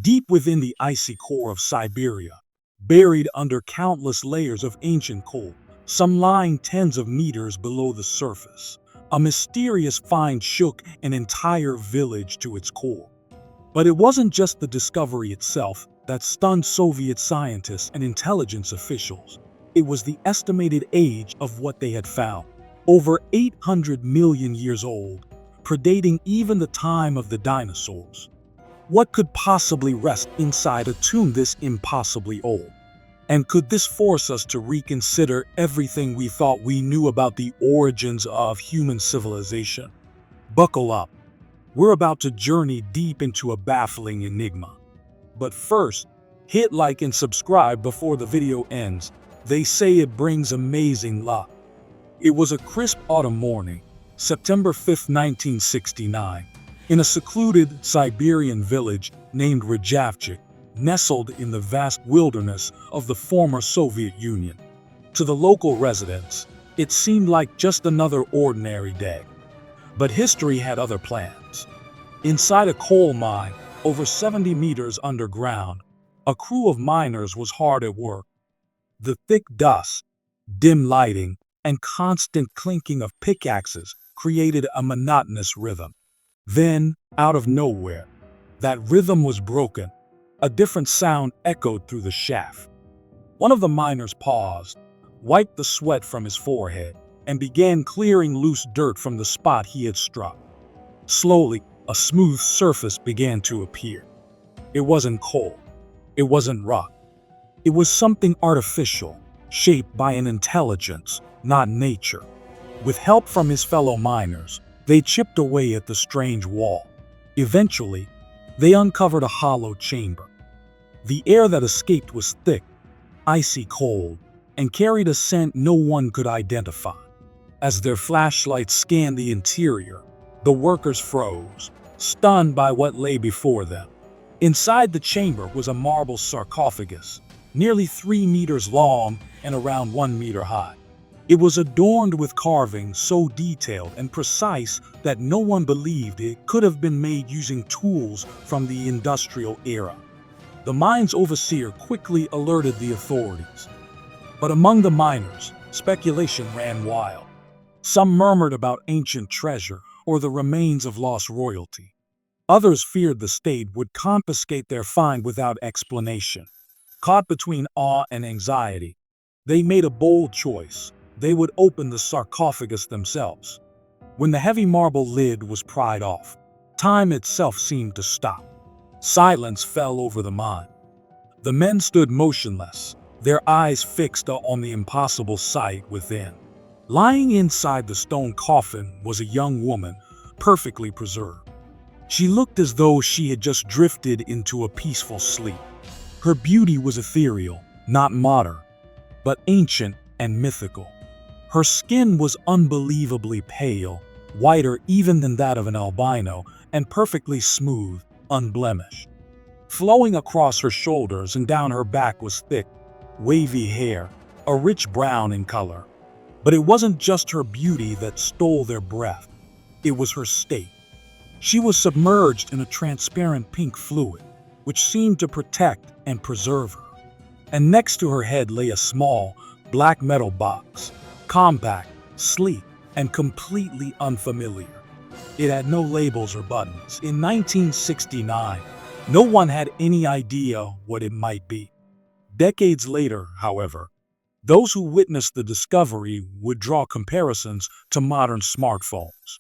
Deep within the icy core of Siberia, buried under countless layers of ancient coal, some lying tens of meters below the surface, a mysterious find shook an entire village to its core. But it wasn't just the discovery itself that stunned Soviet scientists and intelligence officials. It was the estimated age of what they had found. Over 800 million years old, predating even the time of the dinosaurs. What could possibly rest inside a tomb this impossibly old? And could this force us to reconsider everything we thought we knew about the origins of human civilization? Buckle up. We're about to journey deep into a baffling enigma. But first, hit like and subscribe before the video ends. They say it brings amazing luck. It was a crisp autumn morning, September 5, 1969, in a secluded Siberian village named Rajavchik, nestled in the vast wilderness of the former Soviet Union. To the local residents, it seemed like just another ordinary day. But history had other plans. Inside a coal mine, over 70 meters underground, a crew of miners was hard at work. The thick dust, dim lighting, and constant clinking of pickaxes created a monotonous rhythm. Then, out of nowhere, that rhythm was broken. A different sound echoed through the shaft. One of the miners paused, wiped the sweat from his forehead, and began clearing loose dirt from the spot he had struck. Slowly, a smooth surface began to appear. It wasn't coal. It wasn't rock. It was something artificial, shaped by an intelligence, not nature. With help from his fellow miners, they chipped away at the strange wall. Eventually, they uncovered a hollow chamber. The air that escaped was thick, icy cold, and carried a scent no one could identify. As their flashlights scanned the interior, the workers froze, stunned by what lay before them. Inside the chamber was a marble sarcophagus, nearly 3 meters long and around 1 meter high. It was adorned with carvings so detailed and precise that no one believed it could have been made using tools from the industrial era. The mine's overseer quickly alerted the authorities. But among the miners, speculation ran wild. Some murmured about ancient treasure or the remains of lost royalty. Others feared the state would confiscate their find without explanation. Caught between awe and anxiety, they made a bold choice. They would open the sarcophagus themselves. When the heavy marble lid was pried off, time itself seemed to stop. Silence fell over the mine. The men stood motionless, their eyes fixed on the impossible sight within. Lying inside the stone coffin was a young woman, perfectly preserved. She looked as though she had just drifted into a peaceful sleep. Her beauty was ethereal, not modern, but ancient and mythical. Her skin was unbelievably pale, whiter even than that of an albino, and perfectly smooth, unblemished. Flowing across her shoulders and down her back was thick, wavy hair, a rich brown in color. But it wasn't just her beauty that stole their breath. It was her state. She was submerged in a transparent pink fluid, which seemed to protect and preserve her. And next to her head lay a small, black metal box, compact, sleek, and completely unfamiliar. It had no labels or buttons. In 1969, no one had any idea what it might be. Decades later, however, those who witnessed the discovery would draw comparisons to modern smartphones.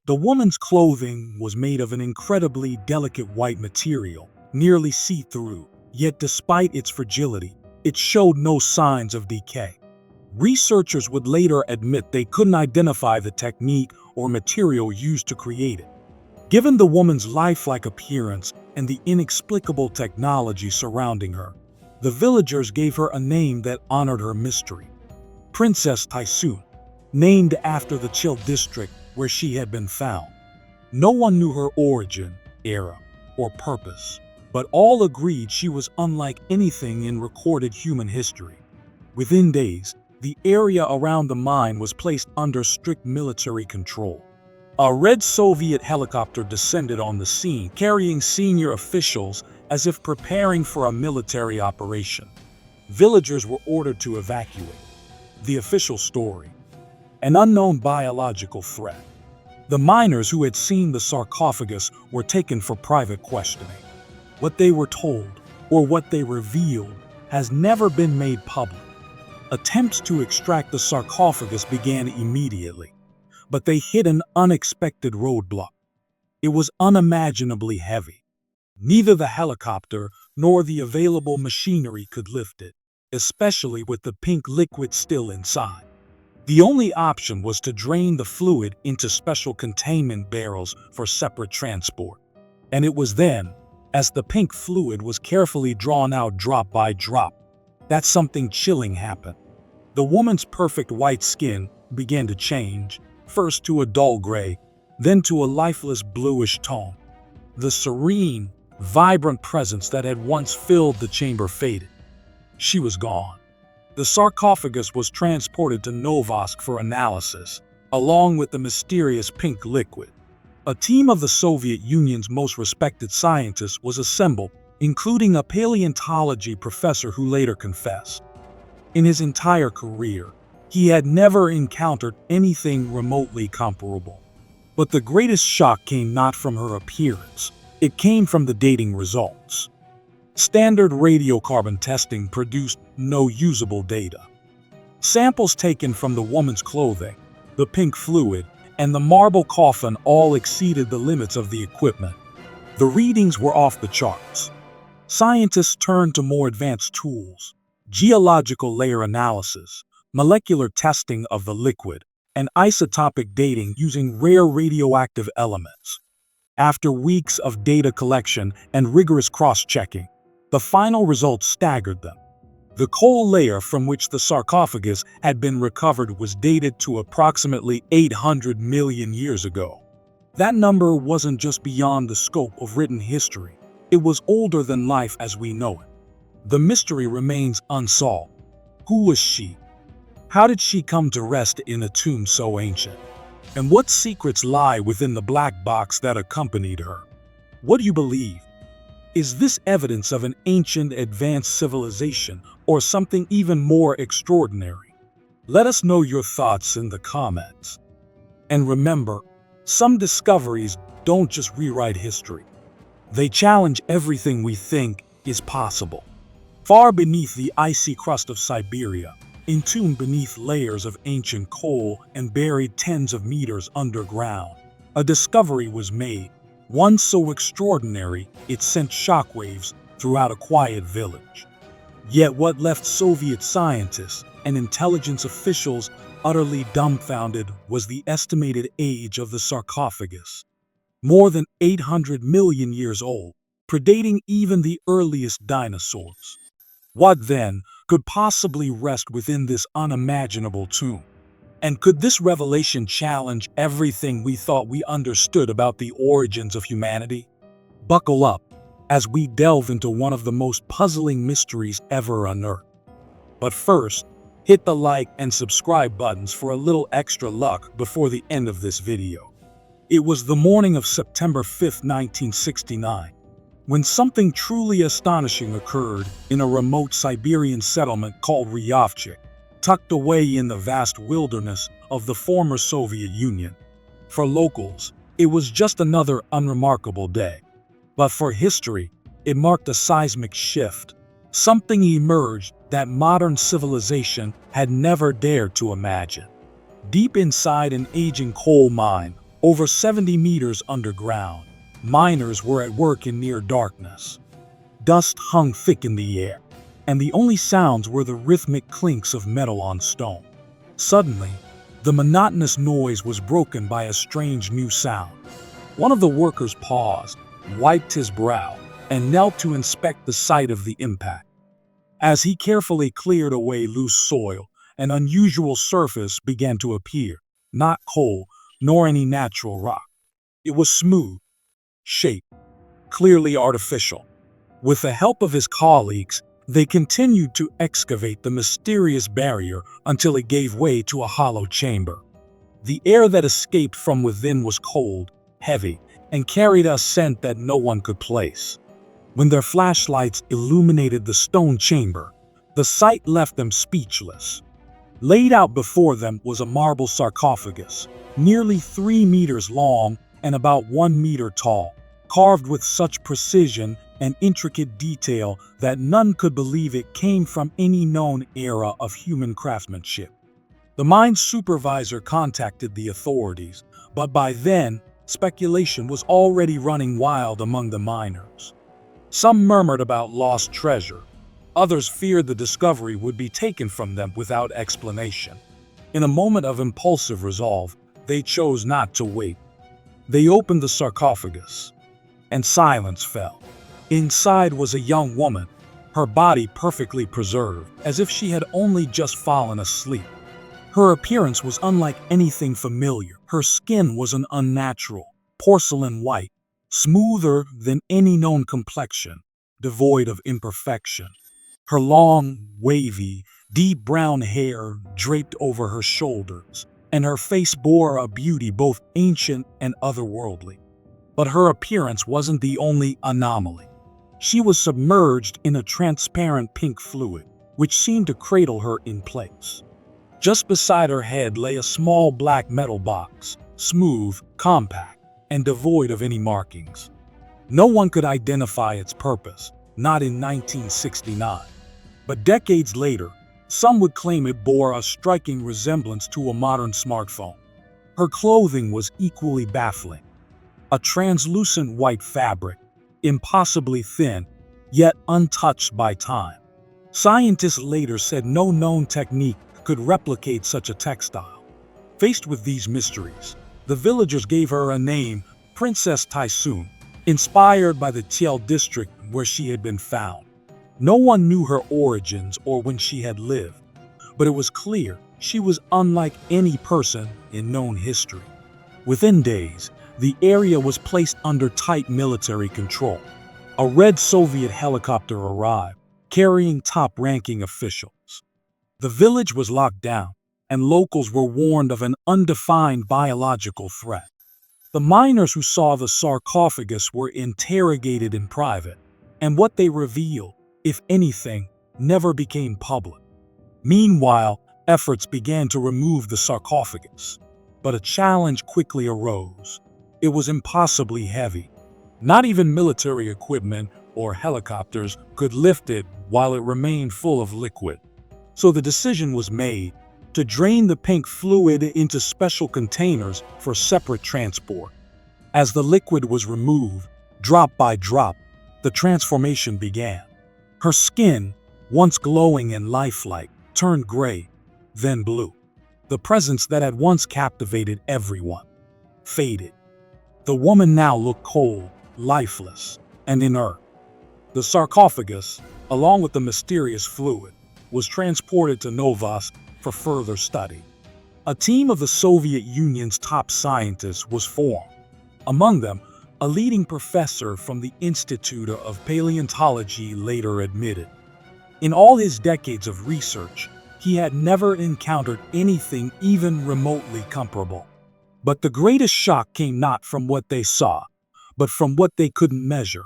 The woman's clothing was made of an incredibly delicate white material, nearly see-through, yet despite its fragility, it showed no signs of decay. Researchers would later admit they couldn't identify the technique or material used to create it. Given the woman's lifelike appearance and the inexplicable technology surrounding her, the villagers gave her a name that honored her mystery. Princess Tyissoon, named after the Chil district where she had been found. No one knew her origin, era, or purpose, but all agreed she was unlike anything in recorded human history. Within days, the area around the mine was placed under strict military control. A red Soviet helicopter descended on the scene, carrying senior officials as if preparing for a military operation. Villagers were ordered to evacuate. The official story: an unknown biological threat. The miners who had seen the sarcophagus were taken for private questioning. What they were told, or what they revealed, has never been made public. Attempts to extract the sarcophagus began immediately, but they hit an unexpected roadblock. It was unimaginably heavy. Neither the helicopter nor the available machinery could lift it, especially with the pink liquid still inside. The only option was to drain the fluid into special containment barrels for separate transport. And it was then, as the pink fluid was carefully drawn out drop by drop, that something chilling happened. The woman's perfect white skin began to change, first to a dull gray, then to a lifeless bluish tone. The serene, vibrant presence that had once filled the chamber faded. She was gone. The sarcophagus was transported to Novosibirsk for analysis, along with the mysterious pink liquid. A team of the Soviet Union's most respected scientists was assembled, including a paleontology professor who later confessed. In his entire career, he had never encountered anything remotely comparable. But the greatest shock came not from her appearance. It came from the dating results. Standard radiocarbon testing produced no usable data. Samples taken from the woman's clothing, the pink fluid, and the marble coffin all exceeded the limits of the equipment. The readings were off the charts. Scientists turned to more advanced tools: geological layer analysis, molecular testing of the liquid, and isotopic dating using rare radioactive elements. After weeks of data collection and rigorous cross-checking, the final results staggered them. The coal layer from which the sarcophagus had been recovered was dated to approximately 800 million years ago. That number wasn't just beyond the scope of written history. It was older than life as we know it. The mystery remains unsolved. Who was she? How did she come to rest in a tomb so ancient? And what secrets lie within the black box that accompanied her? What do you believe? Is this evidence of an ancient advanced civilization or something even more extraordinary? Let us know your thoughts in the comments. And remember, some discoveries don't just rewrite history. They challenge everything we think is possible. Far beneath the icy crust of Siberia, entombed beneath layers of ancient coal and buried tens of meters underground, a discovery was made, one so extraordinary it sent shockwaves throughout a quiet village. Yet what left Soviet scientists and intelligence officials utterly dumbfounded was the estimated age of the sarcophagus. More than 800 million years old, predating even the earliest dinosaurs. What then could possibly rest within this unimaginable tomb? And could this revelation challenge everything we thought we understood about the origins of humanity? Buckle up as we delve into one of the most puzzling mysteries ever unearthed. But first, hit the like and subscribe buttons for a little extra luck before the end of this video. It was the morning of September 5, 1969. When something truly astonishing occurred in a remote Siberian settlement called Ryovchik, tucked away in the vast wilderness of the former Soviet Union. For locals, it was just another unremarkable day. But for history, it marked a seismic shift. Something emerged that modern civilization had never dared to imagine. Deep inside an aging coal mine, over 70 meters underground, miners were at work in near darkness. Dust hung thick in the air, and the only sounds were the rhythmic clinks of metal on stone. Suddenly, the monotonous noise was broken by a strange new sound. One of the workers paused, wiped his brow, and knelt to inspect the site of the impact. As he carefully cleared away loose soil, an unusual surface began to appear, not coal, nor any natural rock. It was smooth, shaped, clearly artificial. With the help of his colleagues, they continued to excavate the mysterious barrier until it gave way to a hollow chamber. The air that escaped from within was cold, heavy, and carried a scent that no one could place. When their flashlights illuminated the stone chamber, the sight left them speechless. Laid out before them was a marble sarcophagus, nearly 3 meters long and about 1 meter tall, carved with such precision and intricate detail that none could believe it came from any known era of human craftsmanship. The mine's supervisor contacted the authorities, but by then, speculation was already running wild among the miners. Some murmured about lost treasure. Others feared the discovery would be taken from them without explanation. In a moment of impulsive resolve, they chose not to wait. They opened the sarcophagus, and silence fell. Inside was a young woman, her body perfectly preserved, as if she had only just fallen asleep. Her appearance was unlike anything familiar. Her skin was an unnatural, porcelain white, smoother than any known complexion, devoid of imperfection. Her long, wavy, deep brown hair draped over her shoulders, and her face bore a beauty both ancient and otherworldly. But her appearance wasn't the only anomaly. She was submerged in a transparent pink fluid, which seemed to cradle her in place. Just beside her head lay a small black metal box, smooth, compact, and devoid of any markings. No one could identify its purpose, not in 1969. But decades later, some would claim it bore a striking resemblance to a modern smartphone. Her clothing was equally baffling. A translucent white fabric, impossibly thin, yet untouched by time. Scientists later said no known technique could replicate such a textile. Faced with these mysteries, the villagers gave her a name, Princess Tyissoon, inspired by the Tiel district where she had been found. No one knew her origins or when she had lived, but it was clear she was unlike any person in known history. Within days, the area was placed under tight military control. A red Soviet helicopter arrived, carrying top-ranking officials. The village was locked down, and locals were warned of an undefined biological threat. The miners who saw the sarcophagus were interrogated in private, and what they revealed, if anything, never became public. Meanwhile, efforts began to remove the sarcophagus. But a challenge quickly arose. It was impossibly heavy. Not even military equipment or helicopters could lift it while it remained full of liquid. So the decision was made to drain the pink fluid into special containers for separate transport. As the liquid was removed, drop by drop, the transformation began. Her skin, once glowing and lifelike, turned gray, then blue. The presence that had once captivated everyone faded. The woman now looked cold, lifeless, and inert. The sarcophagus, along with the mysterious fluid, was transported to Novosibirsk for further study. A team of the Soviet Union's top scientists was formed. Among them, a leading professor from the Institute of Paleontology later admitted. In all his decades of research, he had never encountered anything even remotely comparable. But the greatest shock came not from what they saw, but from what they couldn't measure.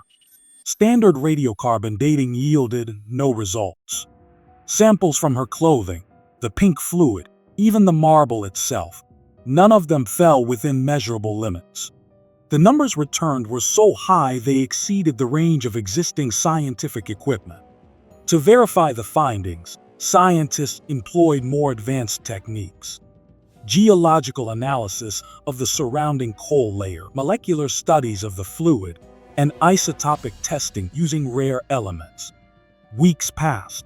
Standard radiocarbon dating yielded no results. Samples from her clothing, the pink fluid, even the marble itself, none of them fell within measurable limits. The numbers returned were so high they exceeded the range of existing scientific equipment. To verify the findings, scientists employed more advanced techniques. Geological analysis of the surrounding coal layer, molecular studies of the fluid, and isotopic testing using rare elements. Weeks passed.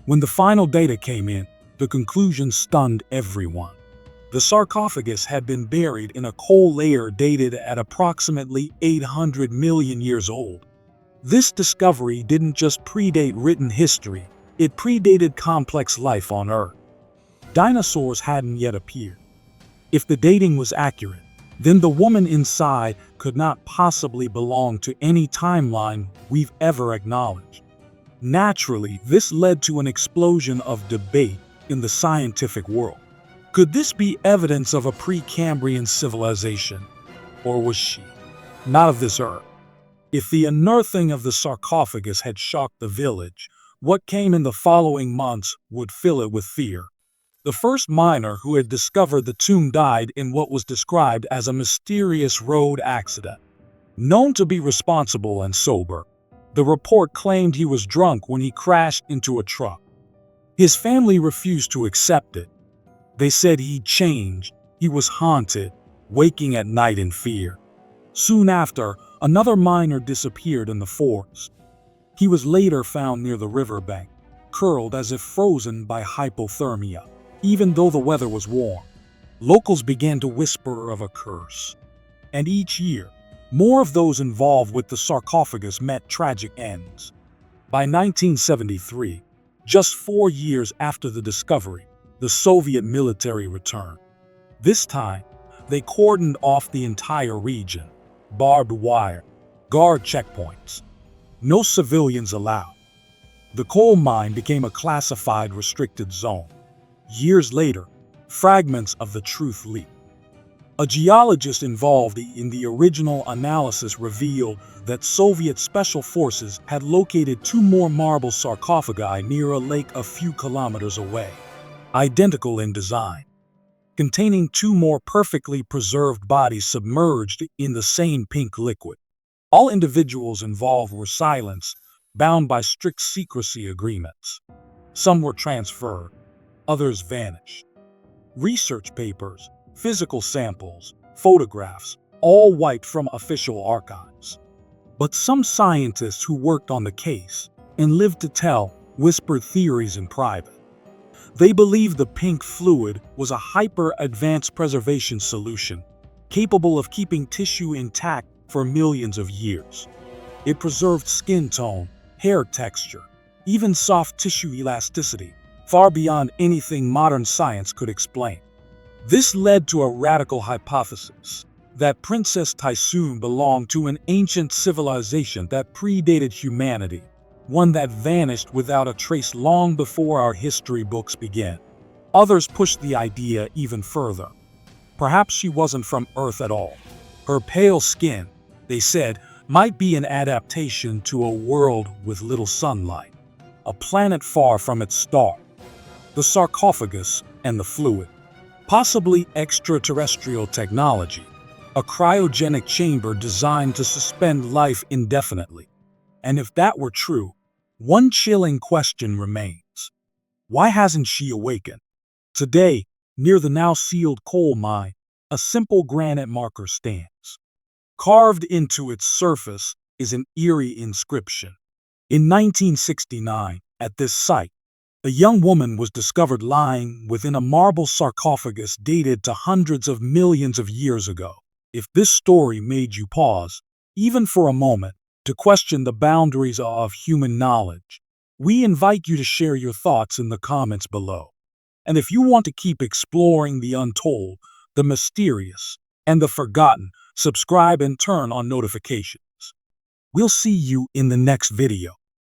When the final data came in, the conclusion stunned everyone. The sarcophagus had been buried in a coal layer dated at approximately 800 million years old. This discovery didn't just predate written history, it predated complex life on Earth. Dinosaurs hadn't yet appeared. If the dating was accurate, then the woman inside could not possibly belong to any timeline we've ever acknowledged. Naturally, this led to an explosion of debate in the scientific world. Could this be evidence of a Precambrian civilization? Or was she not of this earth? If the unearthing of the sarcophagus had shocked the village, what came in the following months would fill it with fear. The first miner who had discovered the tomb died in what was described as a mysterious road accident. Known to be responsible and sober, the report claimed he was drunk when he crashed into a truck. His family refused to accept it. They said he'd changed, he was haunted, waking at night in fear. Soon after, another miner disappeared in the forest. He was later found near the riverbank, curled as if frozen by hypothermia. Even though the weather was warm, locals began to whisper of a curse. And each year, more of those involved with the sarcophagus met tragic ends. By 1973, just 4 years after the discovery, the Soviet military returned. This time, they cordoned off the entire region, barbed wire, guard checkpoints. No civilians allowed. The coal mine became a classified restricted zone. Years later, fragments of the truth leaked. A geologist involved in the original analysis revealed that Soviet special forces had located 2 more marble sarcophagi near a lake a few kilometers away, identical in design, containing 2 more perfectly preserved bodies submerged in the same pink liquid. All individuals involved were silenced, bound by strict secrecy agreements. Some were transferred, others vanished. Research papers, physical samples, photographs, all wiped from official archives. But some scientists who worked on the case and lived to tell whispered theories in private. They believed the pink fluid was a hyper-advanced preservation solution, capable of keeping tissue intact for millions of years. It preserved skin tone, hair texture, even soft tissue elasticity, far beyond anything modern science could explain. This led to a radical hypothesis that Princess Tyissoon belonged to an ancient civilization that predated humanity, one that vanished without a trace long before our history books began. Others pushed the idea even further. Perhaps she wasn't from Earth at all. Her pale skin, they said, might be an adaptation to a world with little sunlight, a planet far from its star. The sarcophagus and the fluid, possibly extraterrestrial technology, a cryogenic chamber designed to suspend life indefinitely. And if that were true, one chilling question remains. Why hasn't she awakened? Today, near the now sealed coal mine, a simple granite marker stands. Carved into its surface is an eerie inscription. In 1969, at this site, a young woman was discovered lying within a marble sarcophagus dated to hundreds of millions of years ago. If this story made you pause, even for a moment, to question the boundaries of human knowledge, we invite you to share your thoughts in the comments below. And if you want to keep exploring the untold, the mysterious, and the forgotten, subscribe and turn on notifications. We'll see you in the next video.